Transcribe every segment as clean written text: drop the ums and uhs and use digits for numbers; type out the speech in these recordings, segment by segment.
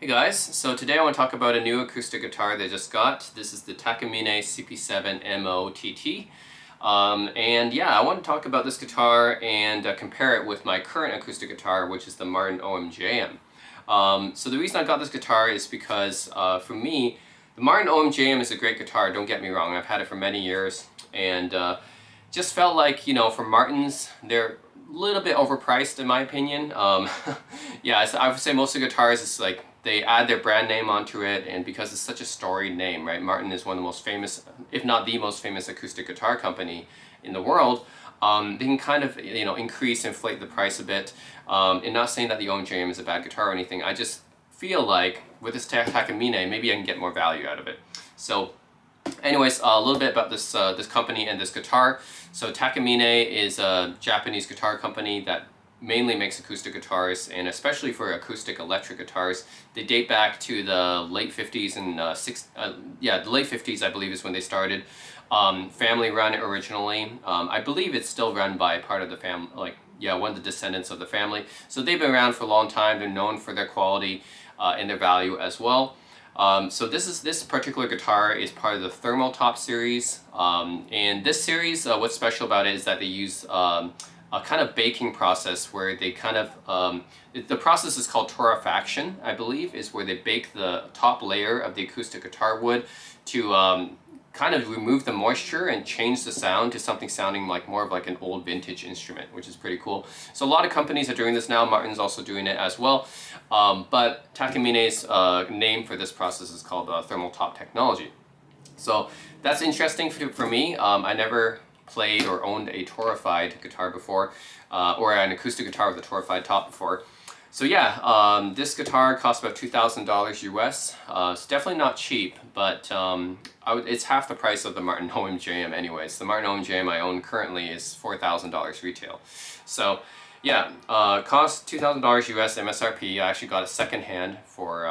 Hey guys, so today I want to talk about a new acoustic guitar that I just got. This is the Takamine CP7MO-TT. And yeah, I want to talk about this guitar and compare it with my current acoustic guitar, which is the Martin OMJM. So the reason I got this guitar is because for me, the Martin OMJM is a great guitar, don't get me wrong. I've had it for many years and just felt like, you know, for Martins, they're a little bit overpriced in my opinion. Yeah, I would say most of the guitars, it's like they add their brand name onto it, and because it's such a storied name, right? Martin is one of the most famous, if not the most famous acoustic guitar company in the world. They can kind of, you know, inflate the price a bit. And not saying that the OMJM is a bad guitar or anything. I just feel like with this Takamine, maybe I can get more value out of it. So anyways, a little bit about this this company and this guitar. So Takamine is a Japanese guitar company that mainly makes acoustic guitars, and especially for acoustic electric guitars. They date back to the late 50s and the late 50s I believe is when they started. Family run originally. I believe it's still run by part of the family, like one of the descendants of the family. So they've been around for a long time. They're known for their quality and their value as well. So this particular guitar is part of the Thermal Top series, and this series, what's special about it is that they use a kind of baking process where they kind of, the process is called torrefaction, I believe, is where they bake the top layer of the acoustic guitar wood to kind of remove the moisture and change the sound to something sounding like more of like an old vintage instrument, which is pretty cool. So a lot of companies are doing this now. Martin's also doing it as well. But Takamine's name for this process is called Thermal Top technology. So that's interesting for me. I never played or owned a torrefied guitar before, or an acoustic guitar with a torrefied top before. So yeah, this guitar costs about $2,000 US. It's definitely not cheap, but it's half the price of the Martin OMJM anyways. The Martin OMJM I own currently is $4,000 retail. So yeah, cost $2,000 US MSRP. I actually got it secondhand for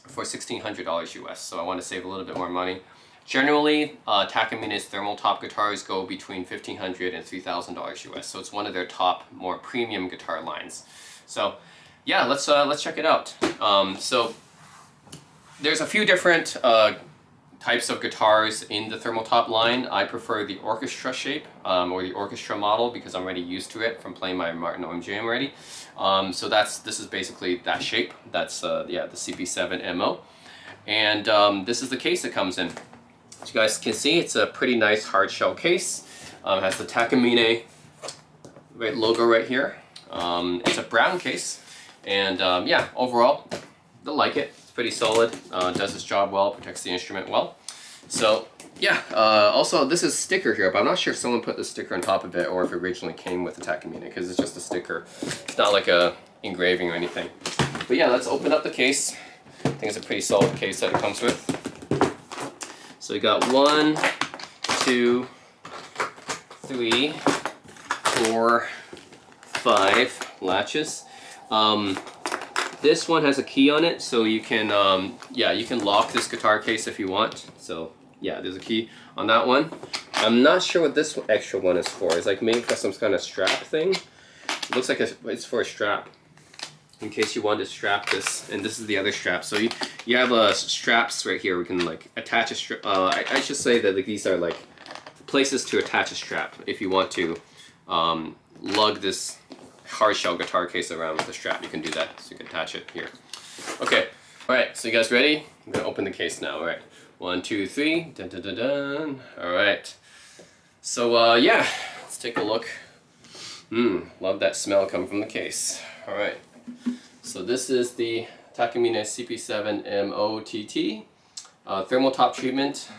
$1,600 US, so I want to save a little bit more money. Generally, Takamine's Thermal Top guitars go between $1,500 and $3,000 US, so it's one of their top, more premium guitar lines. So, yeah, let's check it out. So, there's a few different types of guitars in the Thermal Top line. I prefer the orchestra shape or the orchestra model because I'm already used to it from playing my Martin OMJM already. So this is basically that shape. That's the CP7MO, and this is the case it comes in. As you guys can see, it's a pretty nice hard shell case. It has the Takamine logo right here. It's a brown case, and yeah, overall, I like it. It's pretty solid. Does its job well, protects the instrument well. So yeah, also this is sticker here, but I'm not sure if someone put the sticker on top of it or if it originally came with the Takamine, because it's just a sticker. It's not like a engraving or anything. But yeah, let's open up the case. I think it's a pretty solid case that it comes with. So we got 1, 2, 3, 4, 5 latches. This one has a key on it, so you can you can lock this guitar case if you want. So yeah, there's a key on that one. I'm not sure what this extra one is for. It's like made for some kind of strap thing. It looks like it's for a strap, in case you want to strap this, and this is the other strap. So you have straps right here. We can like attach a strap. I should say that like, these are like places to attach a strap if you want to lug this hard shell guitar case around with a strap. You can do that, so you can attach it here. Okay, all right. So you guys ready? I'm gonna open the case now. All right, 1, 2, 3. Dun, dun, dun, dun. All right. So yeah, let's take a look. Love that smell coming from the case. All right. So this is the Takamine CP7MO-TT Thermal Top treatment,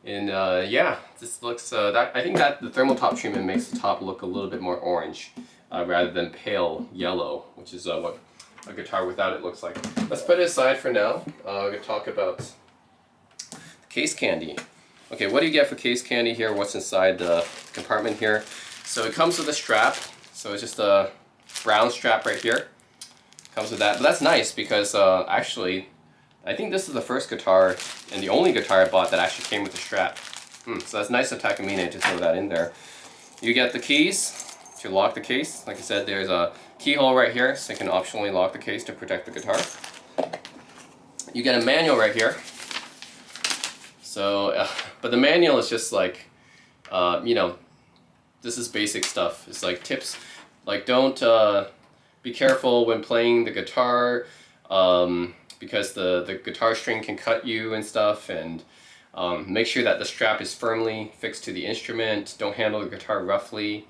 and yeah, this looks. I think that the Thermal Top treatment makes the top look a little bit more orange rather than pale yellow, which is what a guitar without it looks like. Let's put it aside for now. We're gonna talk about the case candy. Okay, what do you get for case candy here? What's inside the compartment here? So it comes with a strap. So it's just a brown strap right here. Comes with that, but that's nice because actually, I think this is the first guitar and the only guitar I bought that actually came with a strap. So that's nice of Takamine to throw that in there. You get the keys to lock the case. Like I said, there's a keyhole right here, so you can optionally lock the case to protect the guitar. you get a manual right here. So, but the manual is just like, you know, this is basic stuff. It's like tips, like don't be careful when playing the guitar, because the guitar string can cut you and stuff, and make sure that the strap is firmly fixed to the instrument. Don't handle the guitar roughly.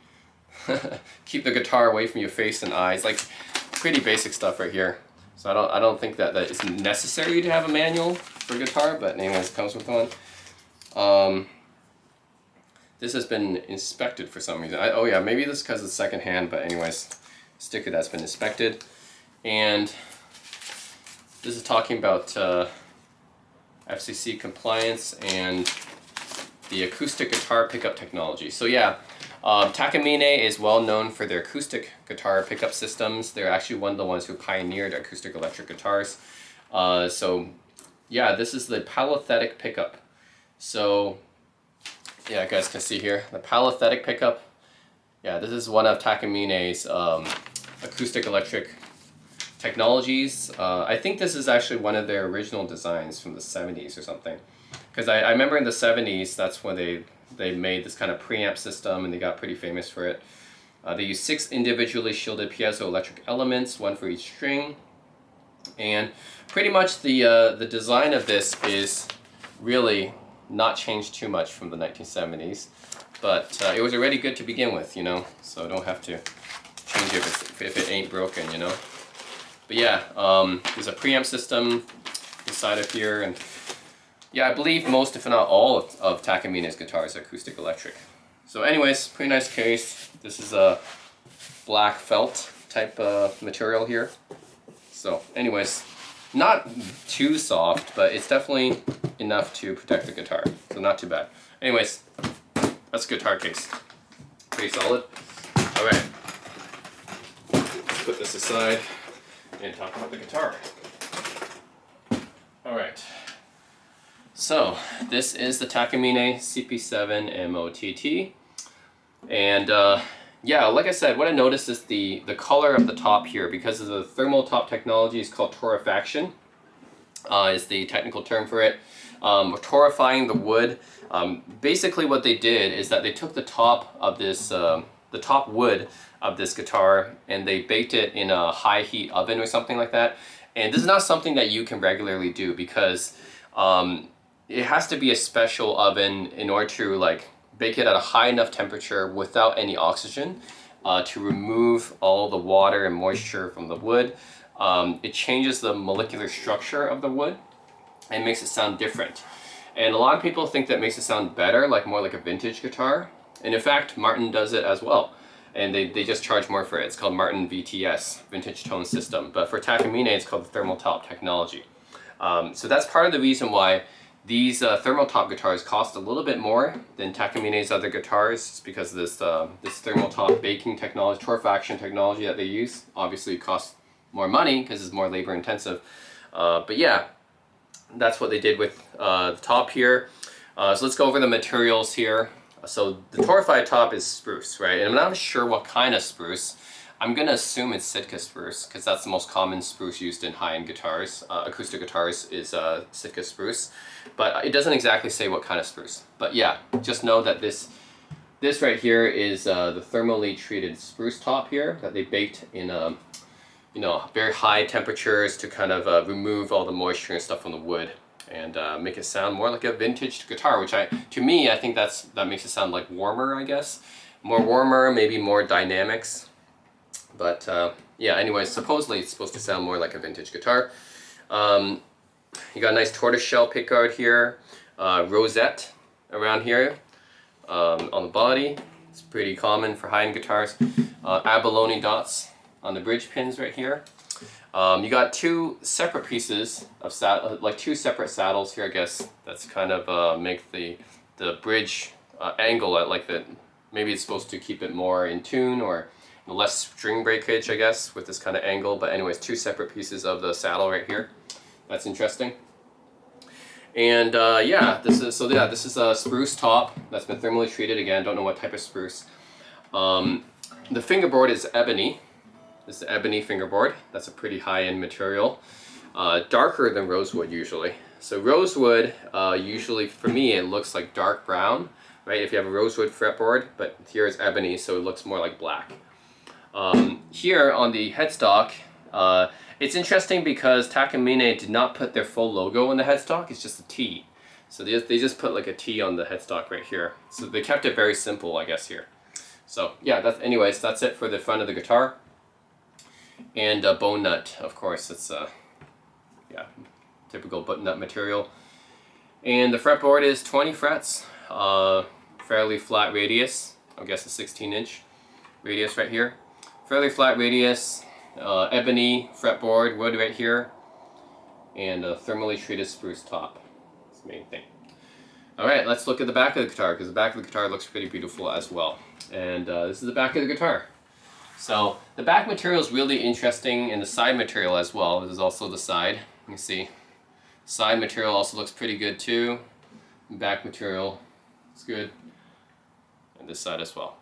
Keep the guitar away from your face and eyes. Like pretty basic stuff right here. So I don't think that it's necessary to have a manual for guitar, but anyways, it comes with one. This has been inspected for some reason. Oh yeah, maybe this is because it's secondhand, but anyways, sticker that's been inspected. And this is talking about FCC compliance and the acoustic guitar pickup technology. So yeah, Takamine is well known for their acoustic guitar pickup systems. They're actually one of the ones who pioneered acoustic electric guitars. So yeah, this is the palathetic pickup. So yeah, you guys can see here, the palathetic pickup. Yeah, this is one of Takamine's acoustic electric technologies. I think this is actually one of their original designs from the 70s or something. Because I remember in the 70s, that's when they made this kind of preamp system, and they got pretty famous for it. They use 6 individually shielded piezoelectric elements, 1 for each string. And pretty much the design of this is really not changed too much from the 1970s, but it was already good to begin with, you know, so don't have to change it if it ain't broken, you know. But yeah, there's a preamp system inside of here, and yeah, I believe most, if not all, of Takamine's guitars are acoustic electric. So anyways, pretty nice case. This is a black felt type material here. So anyways, not too soft, but it's definitely enough to protect the guitar, so not too bad. Anyways, that's a guitar case. Pretty solid. All right, let's put this aside and talk about the guitar. All right, so this is the Takamine CP7MO-TT, and yeah, like I said, what I noticed is the color of the top here, because of the thermal top technology, is called torrefaction, is the technical term for it. Torrefying the wood. Basically what they did is that they took the top of this, the top wood of this guitar, and they baked it in a high heat oven or something like that. And this is not something that you can regularly do, because it has to be a special oven in order to like bake it at a high enough temperature without any oxygen to remove all the water and moisture from the wood. It changes the molecular structure of the wood and makes it sound different. And a lot of people think that makes it sound better, like more like a vintage guitar. And in fact, Martin does it as well. And they just charge more for it. It's called Martin VTS, Vintage Tone System. But for Takamine, it's called the thermal top technology. So that's part of the reason why these thermal top guitars cost a little bit more than Takamine's other guitars. It's because of this, this thermal top baking technology, torrefaction technology that they use. Obviously it costs more money because it's more labor intensive. But yeah, that's what they did with the top here. So let's go over the materials here. So the torrefied top is spruce, right? And I'm not sure what kind of spruce. I'm gonna assume it's Sitka spruce, because that's the most common spruce used in high-end guitars. Acoustic guitars is Sitka spruce, but it doesn't exactly say what kind of spruce. But yeah, just know that this right here is the thermally treated spruce top here that they baked in you know, very high temperatures to kind of remove all the moisture and stuff from the wood and make it sound more like a vintage guitar, which to me, I think that makes it sound like warmer, I guess. More warmer, maybe more dynamics. But yeah, anyways, supposedly it's supposed to sound more like a vintage guitar. You got a nice tortoiseshell pickguard here, rosette around here on the body. It's pretty common for high-end guitars. Abalone dots on the bridge pins right here. You got 2 separate pieces of like 2 separate saddles here, I guess. That's kind of make the bridge angle at like that. Maybe it's supposed to keep it more in tune or less string breakage, I guess, with this kind of angle. But anyways, 2 separate pieces of the saddle right here. That's interesting. And yeah, this is a spruce top that's been thermally treated. Again, don't know what type of spruce. The fingerboard is ebony. This is the ebony fingerboard. That's a pretty high-end material. darker than rosewood usually. So rosewood, usually for me, it looks like dark brown, right? If you have a rosewood fretboard, but here is ebony, so it looks more like black. Here on the headstock, it's interesting because Takamine did not put their full logo on the headstock. It's just a T. So they just put like a T on the headstock right here. So they kept it very simple, I guess, here. So yeah, anyways, that's it for the front of the guitar. And bone nut, of course, it's yeah, typical bone nut material. And the fretboard is 20 frets, fairly flat radius. I guess a 16-inch radius right here. Fairly flat radius, ebony fretboard, wood right here, and a thermally treated spruce top. That's the main thing. Alright, let's look at the back of the guitar, because the back of the guitar looks pretty beautiful as well. And this is the back of the guitar. So the back material is really interesting, and the side material as well. This is also the side. You can see side material also looks pretty good too. Back material is good, and this side as well.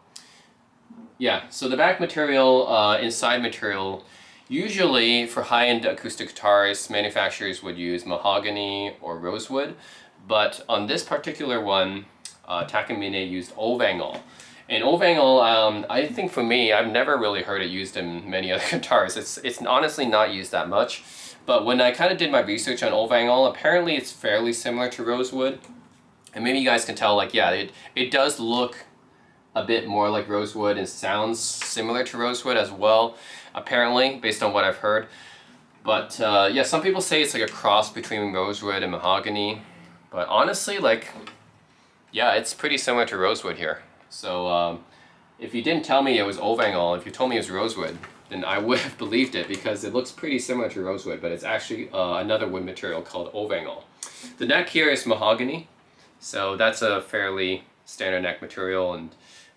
Yeah, so the back material and side material, usually for high-end acoustic guitars, manufacturers would use mahogany or rosewood, but on this particular one, Takamine used Ovangol. And Ovangol, I think for me, I've never really heard it used in many other guitars. It's honestly not used that much, but when I kind of did my research on Ovangol, apparently it's fairly similar to rosewood. And maybe you guys can tell, like, yeah, it does look a bit more like rosewood and sounds similar to rosewood as well, apparently, based on what I've heard. But yeah, some people say it's like a cross between rosewood and mahogany. But honestly, like, yeah, it's pretty similar to rosewood here. So if you didn't tell me it was Ovangol, if you told me it was rosewood, then I would have believed it because it looks pretty similar to rosewood, but it's actually another wood material called Ovangol. The neck here is mahogany, so that's a fairly standard neck material, and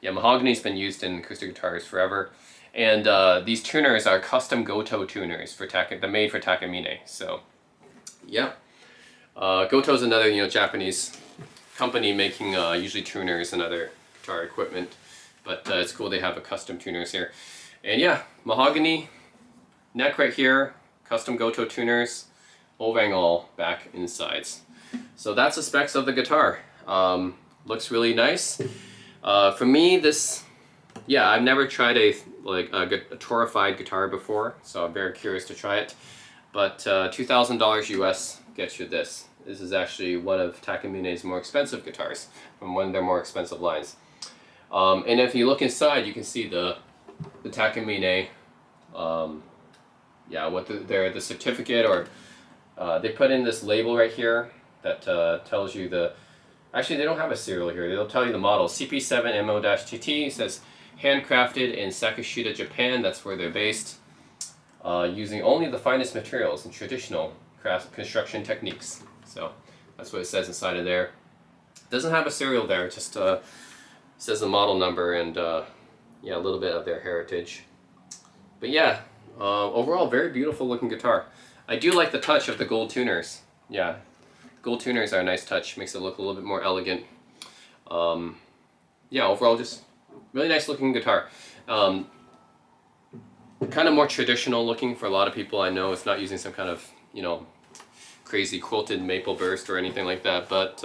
yeah, mahogany's been used in acoustic guitars forever. And these tuners are custom Goto tuners for they're made for Takamine. So yeah, Goto is another Japanese company making usually tuners and other guitar equipment, but it's cool they have a custom tuners here. And yeah, mahogany neck right here, custom Goto tuners, Ovangol back and sides. So that's the specs of the guitar. Looks really nice. For me, this, yeah, I've never tried a torified guitar before, so I'm very curious to try it. But $2,000 US gets you this. This is actually one of Takamine's more expensive guitars, from one of their more expensive lines. And if you look inside, you can see the Takamine, yeah, what the certificate, or they put in this label right here that tells you the, actually they don't have a serial here, they'll tell you the model, CP7MO-TT. It says handcrafted in Sakashita, Japan, that's where they're based, using only the finest materials and traditional construction techniques. So that's what it says inside of there. It doesn't have a serial there, it just says the model number and yeah, a little bit of their heritage. But yeah, overall very beautiful looking guitar. I do like the touch of the gold tuners. Yeah, gold tuners are a nice touch, makes it look a little bit more elegant. Yeah, overall just really nice looking guitar. Kind of more traditional looking for a lot of people. I know it's not using some kind of, crazy quilted maple burst or anything like that, but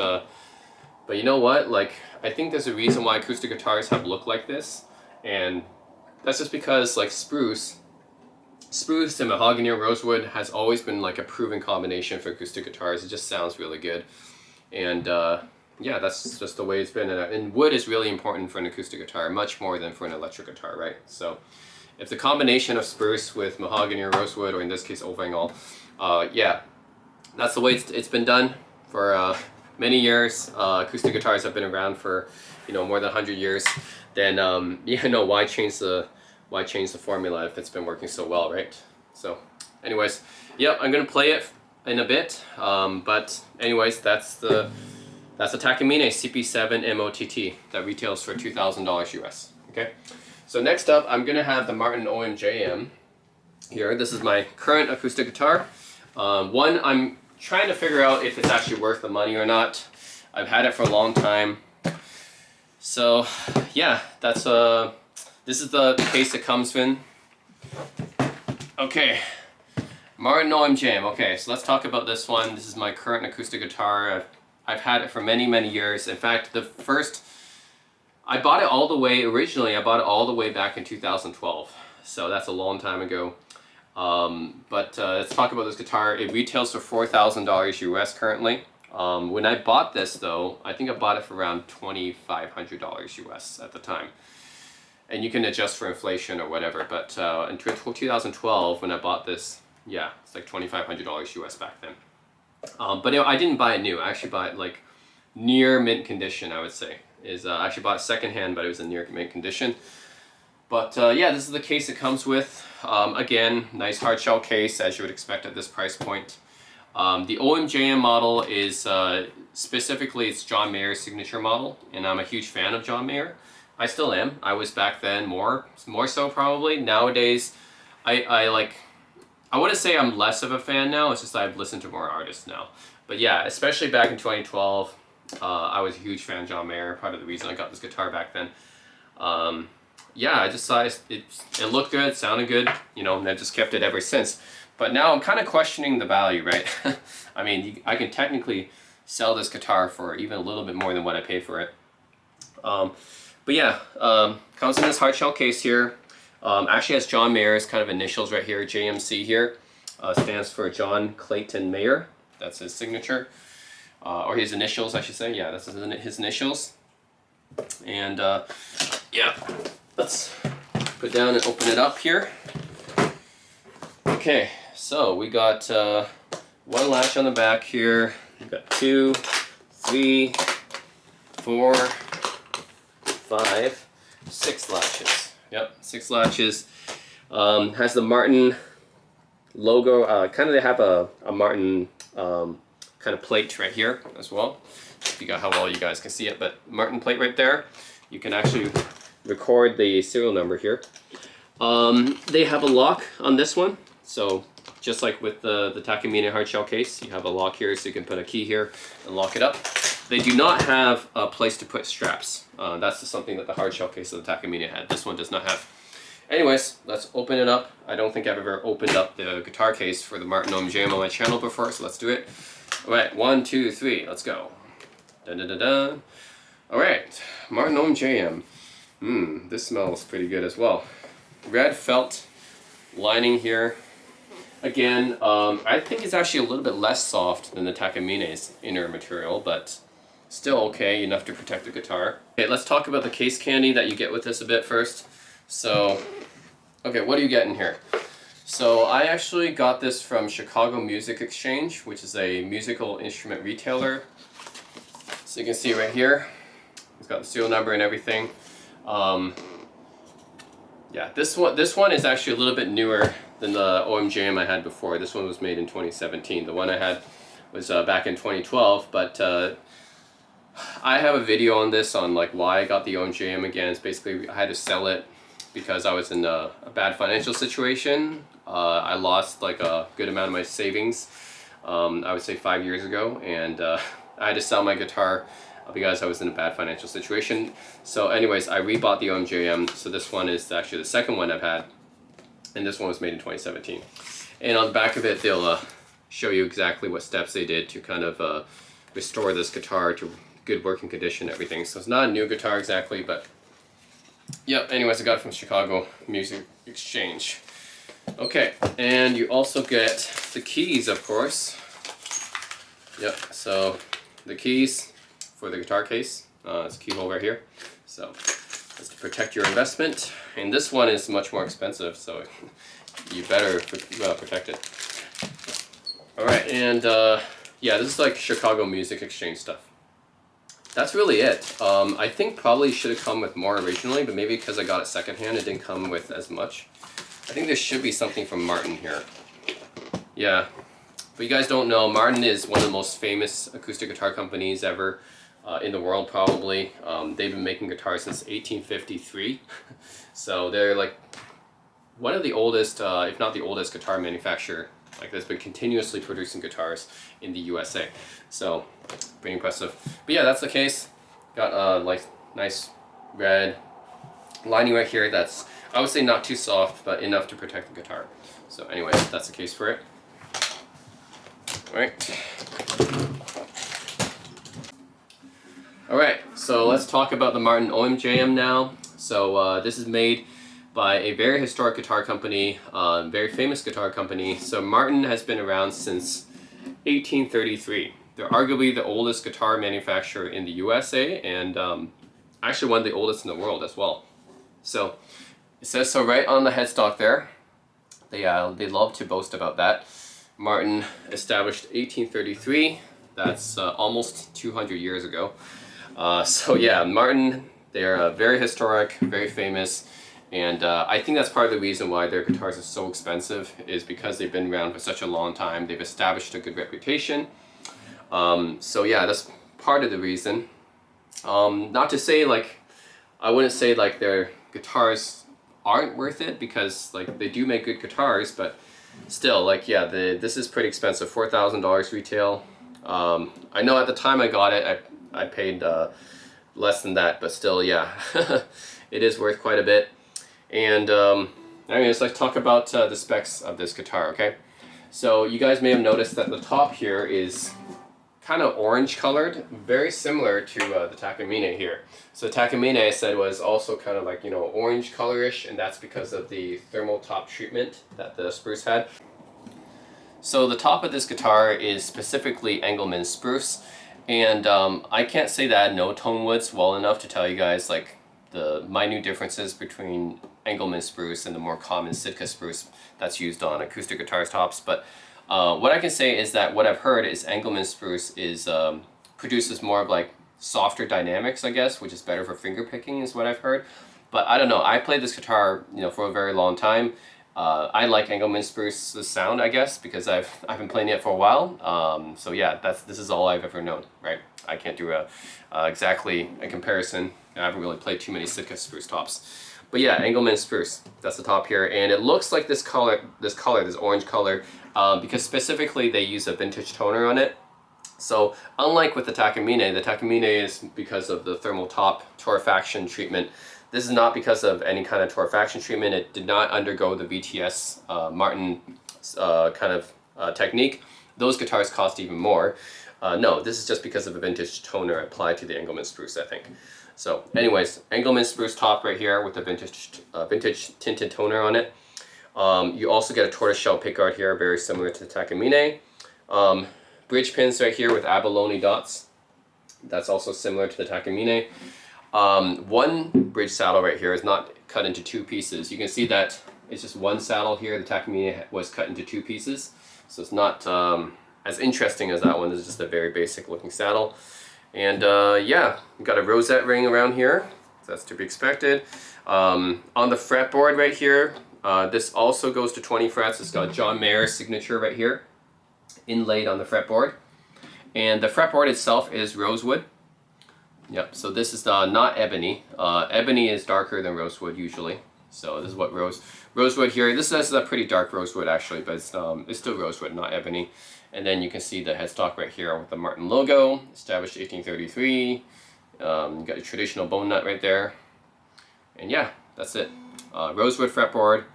you know what, like, I think there's a reason why acoustic guitars have look like this, and that's just because, like, spruce and mahogany or rosewood has always been like a proven combination for acoustic guitars. It just sounds really good, and yeah, that's just the way it's been. And wood is really important for an acoustic guitar, much more than for an electric guitar, right? So if the combination of spruce with mahogany or rosewood, or in this case Ovangol, yeah, that's the way it's been done for many years. Acoustic guitars have been around for more than 100 years. Then why change the formula if it's been working so well, right? So anyways, yeah, I'm gonna play it in a bit, but anyways, that's the Takamine CP7MO-TT that retails for $2,000 US. Okay, so next up I'm gonna have the Martin OMJM here. This is my current acoustic guitar. One, I'm trying to figure out if it's actually worth the money or not. I've had it for a long time. So yeah, that's this is the case it comes in. Okay, Martin OMJM. Okay, so let's talk about this one. This is my current acoustic guitar. I've had it for many years. In fact, I bought it all the way, originally I bought it all the way back in 2012. So that's a long time ago. Let's talk about this guitar. It retails for $4,000 US currently. When I bought this though, I think I bought it for around $2,500 US at the time. And you can adjust for inflation or whatever, but in 2012 when I bought this, yeah, it's like $2,500 US back then. I didn't buy it new. I actually bought it like near mint condition, I would say. I actually bought it secondhand, but it was in near mint condition. Yeah, this is the case it comes with. Again, nice hard shell case as you would expect at this price point. The OMJM model is specifically it's John Mayer's signature model, and I'm a huge fan of John Mayer. I still am. I was back then more so probably. Nowadays, I wouldn't say I'm less of a fan now. It's just I've listened to more artists now. But yeah, especially back in 2012, I was a huge fan of John Mayer. Part of the reason I got this guitar back then. Yeah, I just saw it looked good, sounded good, you know, and I've just kept it ever since. But now I'm kind of questioning the value, right? I mean, I can technically sell this guitar for even a little bit more than what I paid for it. Comes in this hard shell case here. Actually has John Mayer's kind of initials right here, JMC here. Stands for John Clayton Mayer. That's his signature. Or his initials, I should say. Yeah, that's his initials. And yeah, let's put down and open it up here. Okay, so we got one latch on the back here. We've got 2, 3, 4, 5, 6 latches. Yep, 6 latches. Has the Martin logo. Kind of they have a Martin kind of plate right here as well. I forgot how well you guys can see it, but Martin plate right there. You can actually record the serial number here. They have a lock on this one. So just like with the Takamine hard shell case, you have a lock here so you can put a key here and lock it up. They do not have a place to put straps. That's just something that the hard shell case of the Takamine had. This one does not have. Anyways, let's open it up. I don't think I've ever opened up the guitar case for the Martin OMJM on my channel before, so let's do it. Alright, 1, 2, 3, let's go. Dun dun dun dun. Alright, Martin OMJM. This smells pretty good as well. Red felt lining here. Again, I think it's actually a little bit less soft than the Takamine's inner material, but still okay, enough to protect the guitar. Okay, let's talk about the case candy that you get with this a bit first. So, okay, what are you getting here? So I actually got this from Chicago Music Exchange, which is a musical instrument retailer. So you can see right here, it's got the serial number and everything. Yeah, this one is actually a little bit newer than the OMJM I had before. This one was made in 2017. The one I had was back in 2012, but I have a video on this on like why I got the OMJM again. It's basically I had to sell it because I was in a bad financial situation. I lost like a good amount of my savings, I would say 5 years ago, and I had to sell my guitar because I was in a bad financial situation. So anyways, I rebought the OMJM, so this one is actually the second one I've had, and this one was made in 2017. And on the back of it, they'll show you exactly what steps they did to kind of restore this guitar to good working condition and everything. So it's not a new guitar exactly, but yep, anyways, I got it from Chicago Music Exchange. Okay, and you also get the keys, of course. Yep, so the keys for the guitar case. It's a keyhole right here. So that's to protect your investment. And this one is much more expensive, so you better protect it. Alright, and yeah, this is like Chicago Music Exchange stuff. That's really it. I think probably should have come with more originally, but maybe because I got it secondhand, it didn't come with as much. I think there should be something from Martin here. Yeah. But you guys don't know, Martin is one of the most famous acoustic guitar companies ever in the world, probably. They've been making guitars since 1853. So they're like one of the oldest, if not the oldest guitar manufacturer like that's been continuously producing guitars in the USA. So pretty impressive. But yeah, that's the case. Got a like nice red lining right here that's, I would say not too soft, but enough to protect the guitar. So anyway, that's the case for it. Alright. Alright, so let's talk about the Martin OMJM now. So this is made by a very historic guitar company, very famous guitar company. So Martin has been around since 1833. They're arguably the oldest guitar manufacturer in the USA, and actually one of the oldest in the world as well. So it says so right on the headstock there. They love to boast about that. Martin established 1833. That's almost 200 years ago. So yeah, Martin, they're very historic, very famous, and I think that's part of the reason why their guitars are so expensive, is because they've been around for such a long time. They've established a good reputation. So yeah, that's part of the reason. Not to say like, I wouldn't say like their guitars aren't worth it, because like they do make good guitars, but still, like, yeah, this is pretty expensive. $4,000 retail. I know at the time I got it, I paid less than that, but still, yeah, it is worth quite a bit. And anyways, let's talk about the specs of this guitar, okay? So you guys may have noticed that the top here is kind of orange colored, very similar to the Takamine here. So Takamine, I said, was also kind of like, you know, orange colorish, and that's because of the thermal top treatment that the spruce had. So the top of this guitar is specifically Engelmann spruce, and I can't say that I know tone woods well enough to tell you guys like the minute differences between Engelmann spruce and the more common Sitka spruce that's used on acoustic guitars tops, but what I can say is that what I've heard is Engelmann spruce is produces more of like softer dynamics, I guess, which is better for finger picking, is what I've heard. But I don't know. I played this guitar, you know, for a very long time. I like Engelmann spruce's sound, I guess, because I've been playing it for a while. So yeah, this is all I've ever known, right? I can't do exactly a comparison. I haven't really played too many Sitka spruce tops. But yeah, Engelmann spruce, that's the top here, and it looks like this orange color, because specifically they use a vintage toner on it. So unlike with the Takamine is because of the thermal top torrefaction treatment. This is not because of any kind of torrefaction treatment. It did not undergo the VTS Martin kind of technique. Those guitars cost even more. No, this is just because of a vintage toner applied to the Engelmann spruce, I think. So anyways, Engelmann spruce top right here with the vintage tinted toner on it. You also get a tortoiseshell pickguard here, very similar to the Takamine. Bridge pins right here with abalone dots. That's also similar to the Takamine. One bridge saddle right here is not cut into two pieces. You can see that it's just one saddle here. The Takamine was cut into two pieces, so it's not as interesting as that one. This is just a very basic looking saddle. And yeah, we've got a rosette ring around here, so that's to be expected. On the fretboard right here, this also goes to 20 frets. It's got John Mayer's signature right here, inlaid on the fretboard. And the fretboard itself is rosewood. Yep, so this is not ebony. Ebony is darker than rosewood usually. So this is what rosewood here. This is a pretty dark rosewood actually, but it's still rosewood, not ebony. And then you can see the headstock right here with the Martin logo, established 1833. You got a traditional bone nut right there. And yeah, that's it. Rosewood fretboard,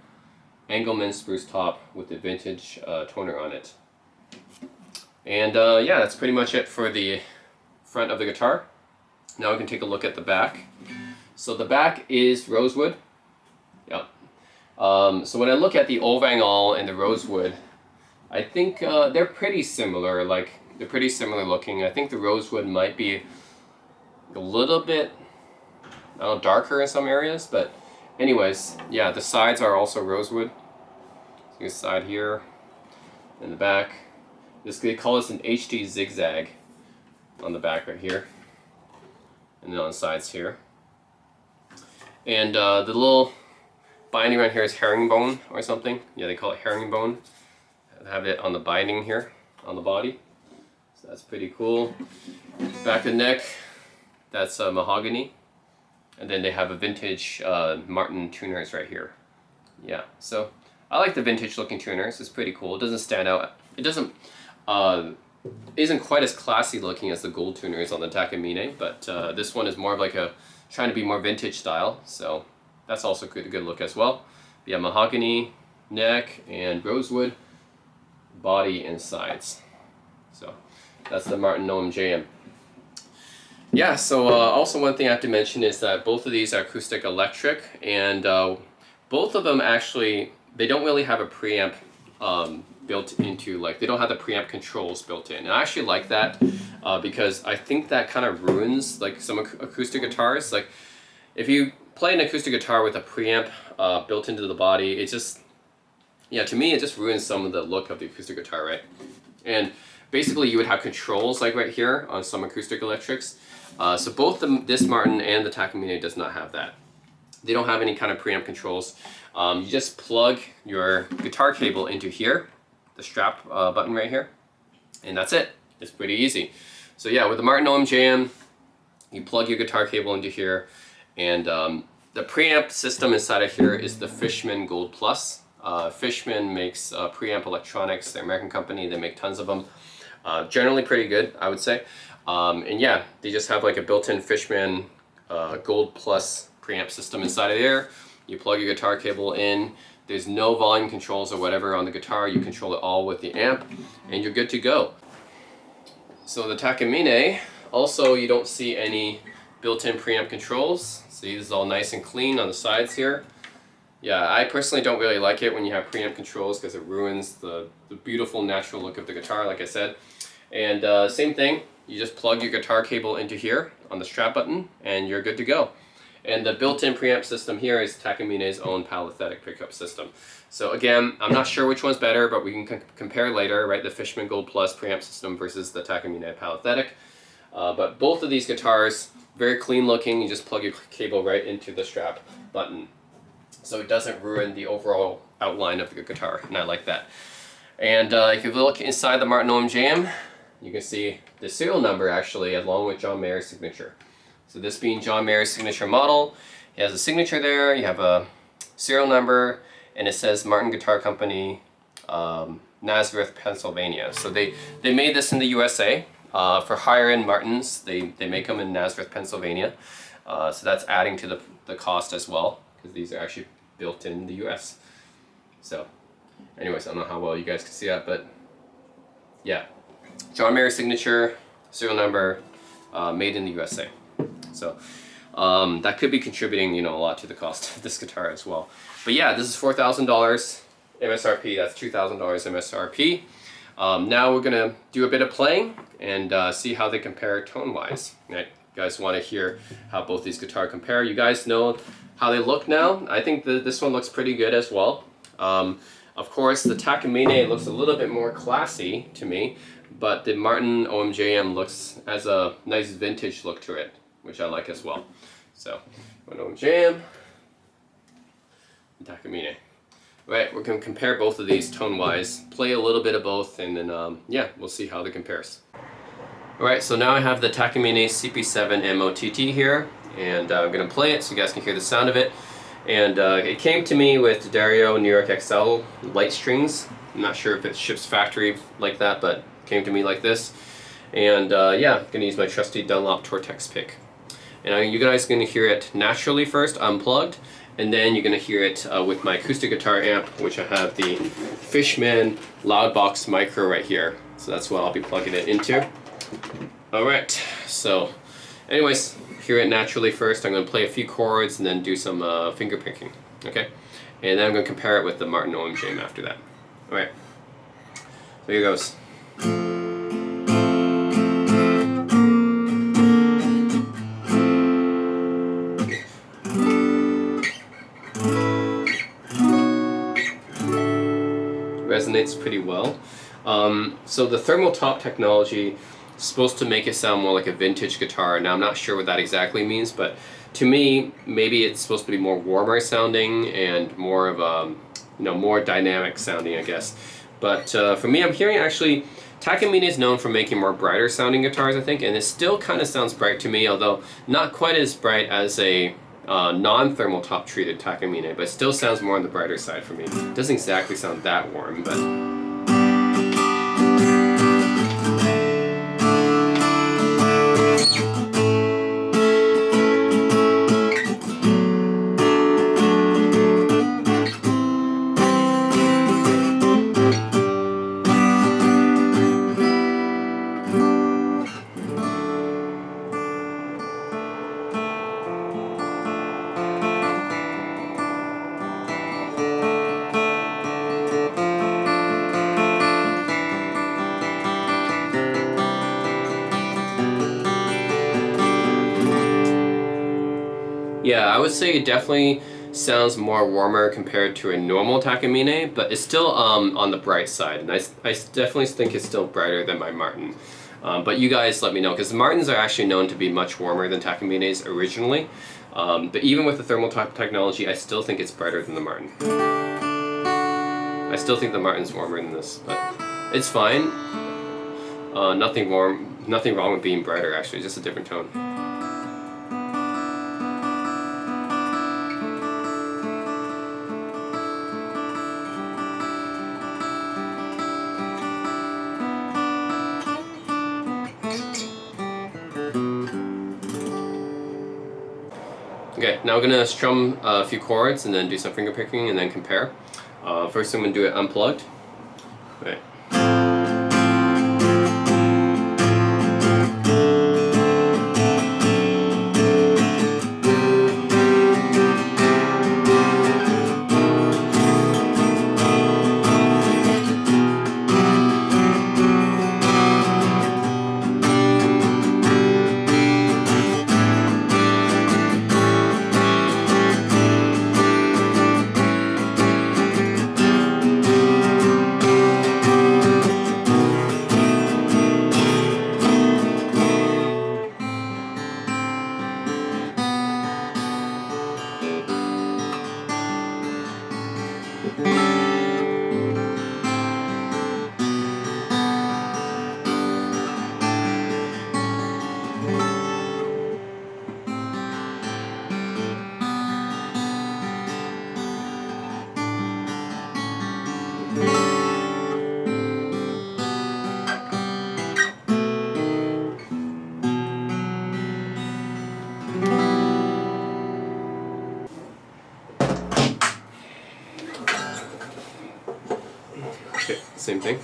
Engelmann spruce top with the vintage toner on it. And yeah, that's pretty much it for the front of the guitar. Now we can take a look at the back. So the back is rosewood. Yep. So when I look at the Ovangall and the rosewood, I think they're pretty similar. Like, they're pretty similar looking. I think the rosewood might be a little bit, I don't know, darker in some areas, but anyways, yeah, the sides are also rosewood. See the side here and the back. They call this an HD zigzag on the back right here, and then on the sides here. And the little binding right here is herringbone or something. Yeah, they call it herringbone. I have it on the binding here on the body, so that's pretty cool. Back of the neck, that's mahogany, and then they have a vintage Martin tuners right here. Yeah, so I like the vintage looking tuners. It's pretty cool. It doesn't stand out. It doesn't isn't quite as classy looking as the gold tuners on the Takamine, but this one is more of like trying to be more vintage style, so that's also a good look as well. Yeah, mahogany neck and rosewood body and sides. So that's the Martin OMJM. Yeah, so also one thing I have to mention is that both of these are acoustic electric, and both of them actually, they don't really have a preamp built into, like, they don't have the preamp controls built in. And I actually like that because I think that kind of ruins like some acoustic guitars. Like if you play an acoustic guitar with a preamp built into the body, it just, yeah, to me it just ruins some of the look of the acoustic guitar, right? And basically you would have controls like right here on some acoustic electrics. So both this Martin and the Takamine does not have that. They don't have any kind of preamp controls. You just plug your guitar cable into here, the strap button right here, and that's it. It's pretty easy. So yeah, with the Martin OMJM, you plug your guitar cable into here, and the preamp system inside of here is the Fishman Gold Plus. Fishman makes preamp electronics. They're an American company. They make tons of them. Generally pretty good, I would say. And yeah, they just have like a built-in Fishman Gold Plus preamp system inside of there. You plug your guitar cable in. There's no volume controls or whatever on the guitar. You control it all with the amp, and you're good to go. So the Takamine, also you don't see any built-in preamp controls. See, this is all nice and clean on the sides here. Yeah, I personally don't really like it when you have preamp controls because it ruins the beautiful natural look of the guitar, like I said. And same thing, you just plug your guitar cable into here on the strap button, and you're good to go. And the built-in preamp system here is Takamine's own palathetic pickup system. So again, I'm not sure which one's better, but we can compare later, right? The Fishman Gold Plus preamp system versus the Takamine palathetic. But both of these guitars, very clean looking. You just plug your cable right into the strap button, so it doesn't ruin the overall outline of the guitar, and I like that. And if you look inside the Martin OMJM, you can see the serial number actually along with John Mayer's signature. So this being John Mayer's signature model, he has a signature there, you have a serial number, and it says Martin Guitar Company, Nazareth, Pennsylvania. So they made this in the USA. For higher end Martins, they make them in Nazareth, Pennsylvania. So that's adding to the cost as well, because these are actually built in the US. So anyways, I don't know how well you guys can see that, but yeah. John Mayer signature, serial number, made in the USA. So that could be contributing, a lot to the cost of this guitar as well. But yeah, this is $4,000 MSRP. That's $2,000 MSRP. Now we're gonna do a bit of playing and see how they compare tone-wise. Right? You guys want to hear how both these guitars compare. You guys know how they look now. I think this one looks pretty good as well. Of course, the Takamine looks a little bit more classy to me, but the Martin OMJM looks as a nice vintage look to it, which I like as well. So, OMJM, and Takamine. Right, we're going to compare both of these tone-wise, play a little bit of both, and then, yeah, we'll see how they compares. Alright, so now I have the Takamine CP7MO-TT here, and I'm going to play it so you guys can hear the sound of it. And it came to me with Dario New York XL light strings. I'm not sure if it ships factory like that, but it came to me like this. And yeah, I'm going to use my trusty Dunlop Tortex pick. And you guys are going to hear it naturally first, unplugged, and then you're going to hear it with my acoustic guitar amp, which I have the Fishman Loudbox Micro right here. So that's what I'll be plugging it into. Alright, so anyways, hear it naturally first. I'm going to play a few chords and then do some finger picking, okay? And then I'm going to compare it with the Martin OMJM after that. Alright, so here goes. Resonates pretty well. So the thermal top technology is supposed to make it sound more like a vintage guitar. Now I'm not sure what that exactly means, but to me maybe it's supposed to be more warmer sounding and more of a more dynamic sounding, I guess. But for me, I'm hearing actually Takamine is known for making more brighter sounding guitars, I think, and it still kind of sounds bright to me, although not quite as bright as a non-thermal top treated Takamine, but it still sounds more on the brighter side for me. It doesn't exactly sound that warm, but Yeah, I would say it definitely sounds more warmer compared to a normal Takamine, but it's still on the bright side, and I definitely think it's still brighter than my Martin. But you guys let me know, because the Martins are actually known to be much warmer than Takamines originally. But even with the thermal technology, I still think it's brighter than the Martin. I still think the Martin's warmer than this, but it's fine. Nothing wrong with being brighter actually, just a different tone. Okay, now I'm gonna strum a few chords and then do some finger picking and then compare. First I'm gonna do it unplugged. Right. Okay, same thing.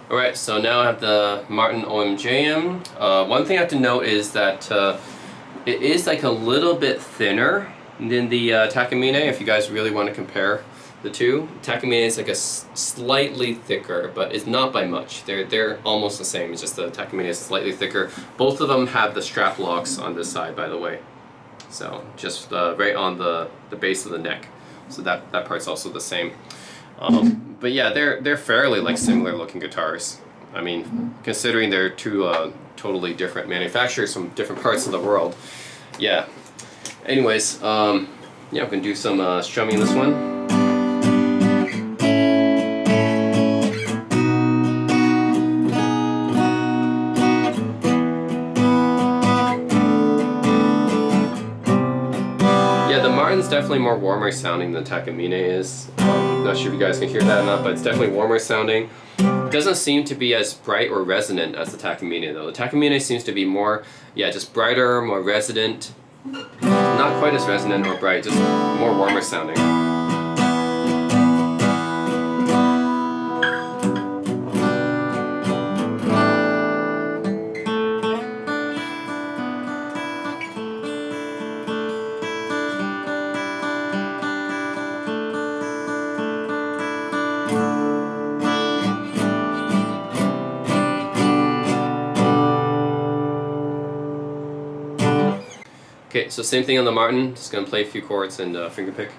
Alright, so now I have the Martin OMJM. One thing I have to note is that it is like a little bit thinner than the Takamine, if you guys really want to compare the two. Takamine is like a slightly thicker, but it's not by much. They're almost the same, it's just the Takamine is slightly thicker. Both of them have the strap locks on this side, by the way. So just right on the base of the neck. So that part's also the same. But yeah, they're fairly like similar looking guitars. I mean, considering they're two totally different manufacturers from different parts of the world. Yeah. Anyways, yeah, I'm gonna do some strumming in this one. Yeah, the Martin's definitely more warmer sounding than Takamine is. Not sure if you guys can hear that or not, but it's definitely warmer sounding. It doesn't seem to be as bright or resonant as the Takamine though. The Takamine seems to be more, yeah, just brighter, more resonant. Not quite as resonant or bright, just more warmer sounding. Okay, so same thing on the Martin. Just gonna play a few chords and finger pick.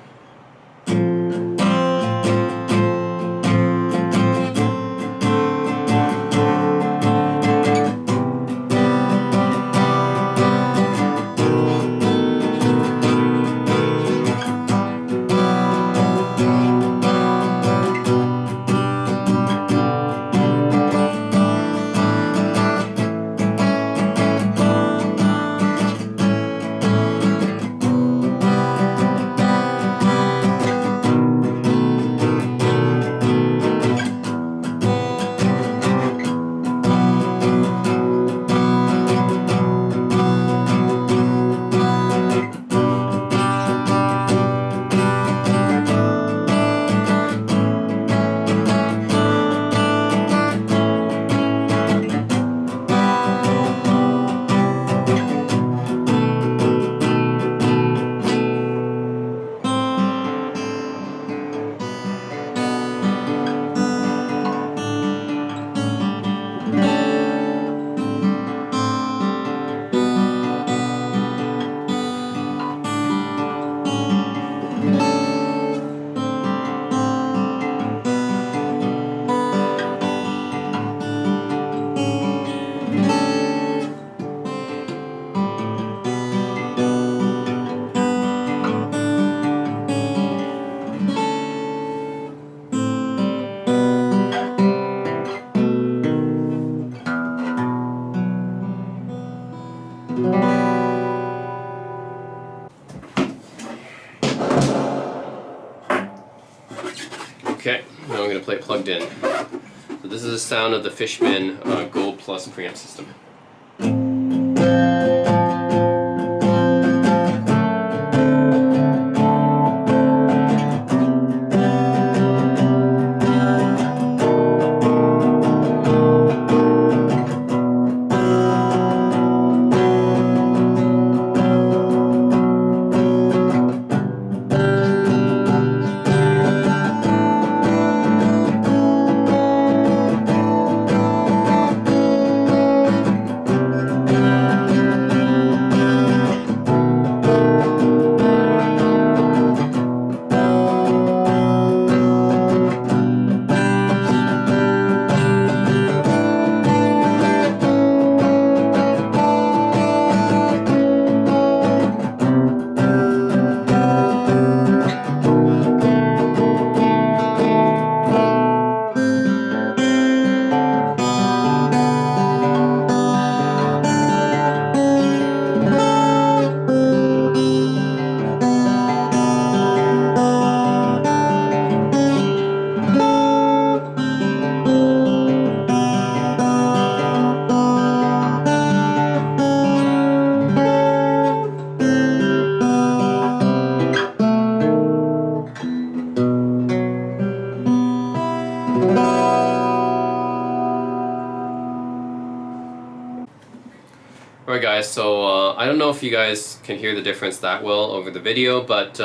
Okay, now I'm going to play it plugged in. So this is the sound of the Fishman Gold Plus preamp system. Alright guys, so I don't know if you guys can hear the difference that well over the video, but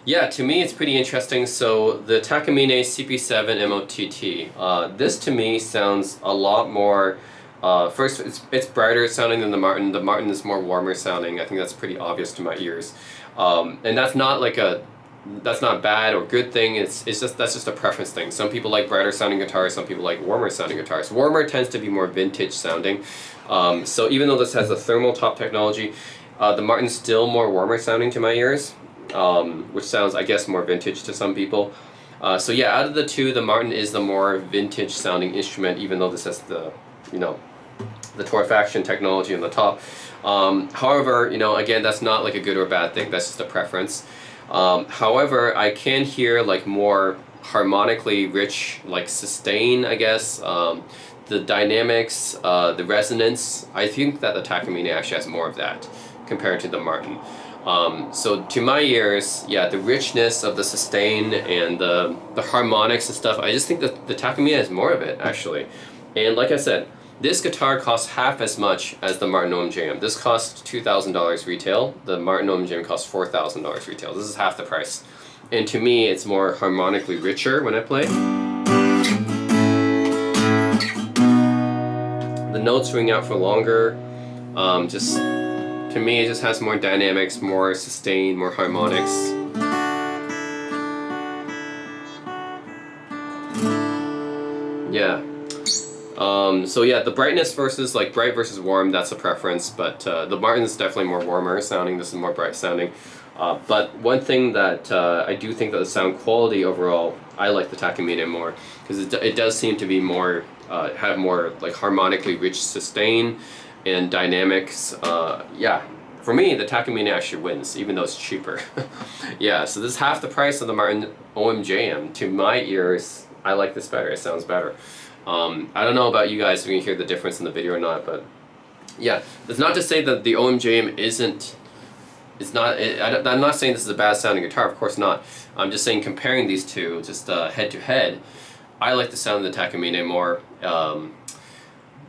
yeah, to me it's pretty interesting. So the Takamine CP7MO-TT, this to me sounds a lot more, first it's brighter sounding than the Martin. The Martin is more warmer sounding. I think that's pretty obvious to my ears. And that's not like that's not a bad or good thing. That's just a preference thing. Some people like brighter sounding guitars, some people like warmer sounding guitars. Warmer tends to be more vintage sounding. So even though this has the thermal top technology, the Martin's still more warmer sounding to my ears, which sounds, I guess, more vintage to some people. So yeah, out of the two, the Martin is the more vintage sounding instrument, even though this has the, the torrefaction technology on the top. However, again, that's not like a good or bad thing. That's just a preference. However, I can hear like more harmonically rich, like sustain, I guess. The dynamics, the resonance. I think that the Takamine actually has more of that compared to the Martin. So to my ears, yeah, the richness of the sustain and the harmonics and stuff, I just think that the Takamine has more of it, actually. And like I said, this guitar costs half as much as the Martin OMJM. This costs $2,000 retail. The Martin OMJM costs $4,000 retail. This is half the price. And to me, it's more harmonically richer when I play. The notes ring out for longer. Just To me, it just has more dynamics, more sustain, more harmonics. Yeah. So yeah, the brightness versus like bright versus warm, that's a preference, but the Martin's definitely more warmer sounding, this is more bright sounding. But one thing that I do think that the sound quality overall, I like the Takamine more, because it does seem to be more, have more like harmonically rich sustain and dynamics. Yeah, for me, the Takamine actually wins, even though it's cheaper. Yeah, so this is half the price of the Martin OMJM. To my ears, I like this better, it sounds better. I don't know about you guys if you can hear the difference in the video or not, but yeah, it's not to say that the OMJM isn't, I'm not saying this is a bad sounding guitar, of course not. I'm just saying comparing these two, just head to head, I like the sound of the Takamine more.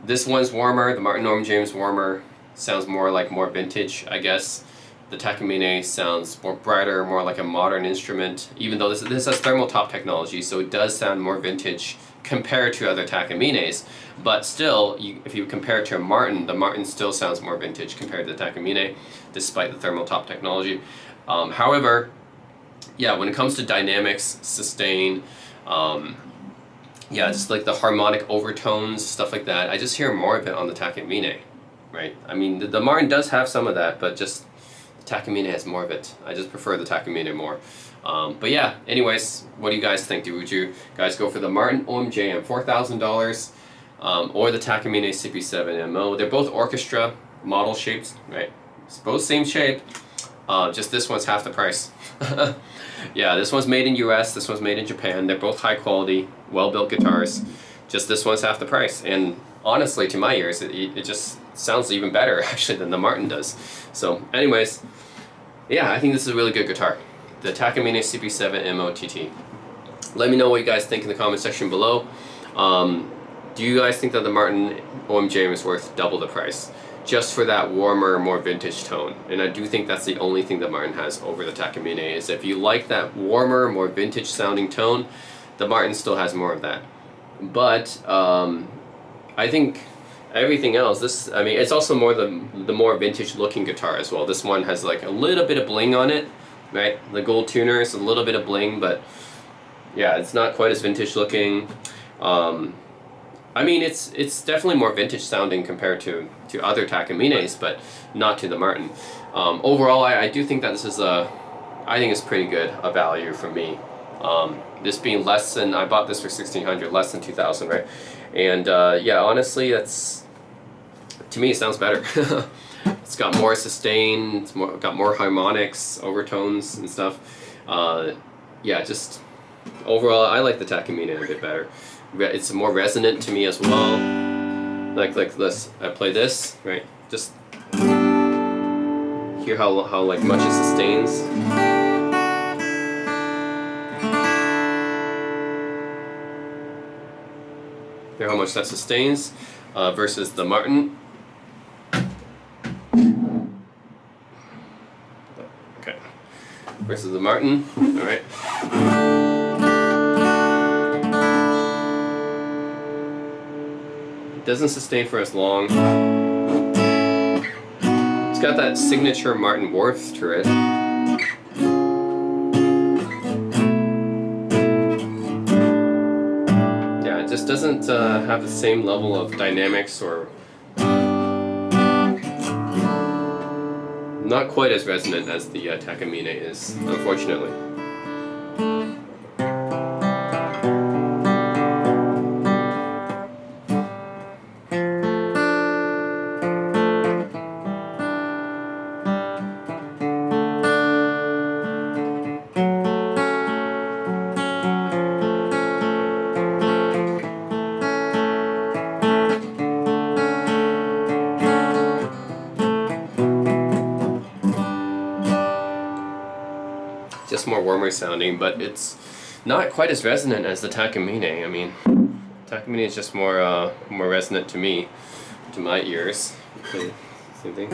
This one's warmer, the Martin OMJM's warmer, sounds more like more vintage, I guess. The Takamine sounds more brighter, more like a modern instrument, even though this has thermal top technology, so it does sound more vintage compared to other Takamines, but still, if you compare it to a Martin, the Martin still sounds more vintage compared to the Takamine, despite the thermal top technology. However, yeah, when it comes to dynamics, sustain, yeah, just like the harmonic overtones, stuff like that, I just hear more of it on the Takamine, right? I mean, the Martin does have some of that, but just the Takamine has more of it. I just prefer the Takamine more. But yeah, anyways, what do you guys think? Would you guys go for the Martin OMJM, $4,000, or the Takamine CP7MO? They're both orchestra model shapes, right? It's both same shape, just this one's half the price. Yeah, this one's made in US, this one's made in Japan. They're both high quality, well-built guitars. Just this one's half the price. And honestly, to my ears, it just sounds even better actually than the Martin does. So anyways, yeah, I think this is a really good guitar. The Takamine CP7MO-TT. Let me know what you guys think in the comment section below. Do you guys think that the Martin OMJM is worth double the price? Just for that warmer, more vintage tone. And I do think that's the only thing that Martin has over the Takamine, is if you like that warmer, more vintage sounding tone, the Martin still has more of that. But I think everything else, I mean, it's also more the more vintage looking guitar as well. This one has like a little bit of bling on it, right? The gold tuner is a little bit of bling, but yeah, it's not quite as vintage looking. I mean, it's definitely more vintage sounding compared to other Takamines, but not to the Martin. Overall, I do think that this is I think it's pretty good a value for me. This being less than, I bought this for $1,600, less than $2,000, right? And yeah, honestly, to me, it sounds better. It's got more sustain, got more harmonics, overtones and stuff. Yeah, just overall, I like the Takamine a bit better. It's more resonant to me as well. Like this, I play this, right? Just hear how like much it sustains. Hear how much that sustains versus the Martin. Okay, versus the Martin. All right. Doesn't sustain for as long. It's got that signature Martin warmth to it. Yeah, it just doesn't have the same level of dynamics, or not quite as resonant as the Takamine is, unfortunately. Just more warmer sounding, but it's not quite as resonant as the Takamine. I mean, Takamine is just more more resonant to me, to my ears. Okay, same thing.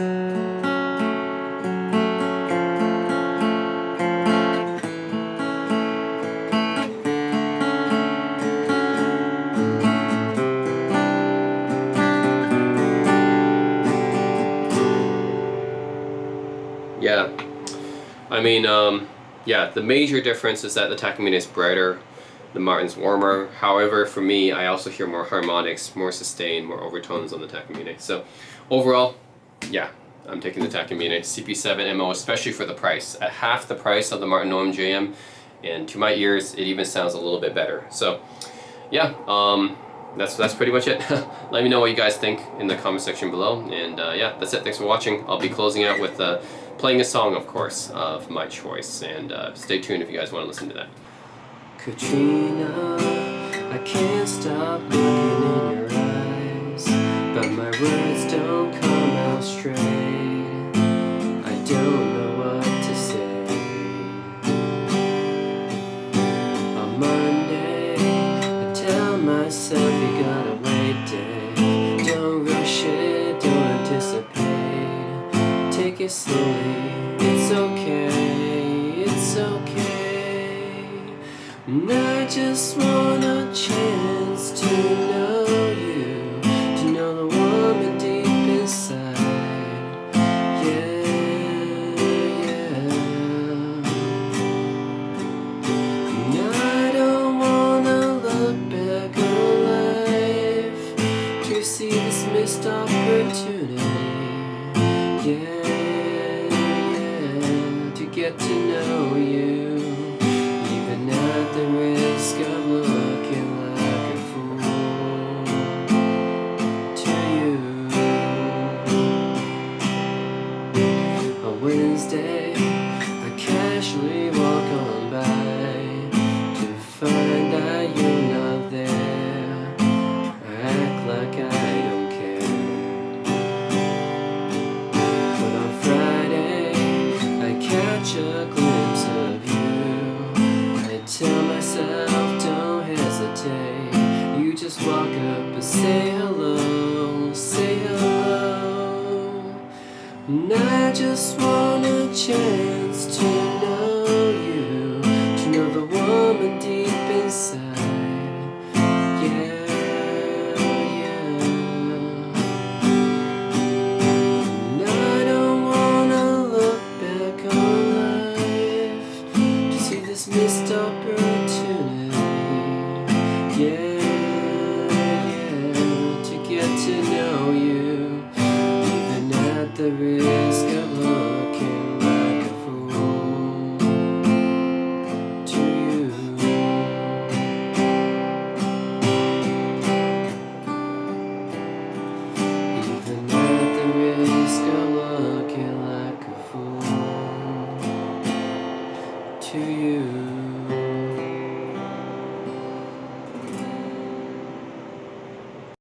I mean, yeah, the major difference is that the Takamine is brighter, the Martin's warmer. However, for me, I also hear more harmonics, more sustain, more overtones on the Takamine. So overall, yeah, I'm taking the Takamine CP7MO, especially for the price. At half the price of the Martin OMJM, and to my ears, it even sounds a little bit better. So yeah, that's pretty much it. Let me know what you guys think in the comment section below. And yeah, that's it. Thanks for watching. I'll be closing out with playing a song, of course, of my choice. And stay tuned if you guys want to listen to that. Katrina, I can't stop looking in your eyes, but my words don't come out straight. I don't know what to say. On Monday, I tell myself you gotta wait, Dave. Don't rush it, don't anticipate. Take it slowly, it's okay, it's okay. And I just want a chance to know you, to know the woman deep inside. Yeah, yeah. And I don't wanna look back on life to see this missed opportunity. Yeah, yeah, to get to know you, at the risk of looking like a fool to you. On Wednesday, I casually walk on by to find that you're not there. I act like I don't care. But on Friday, I catch a glimpse of you. Tell myself, don't hesitate. You just walk up and say hello, say hello. And I just want a chance to know you, to know the woman deep inside.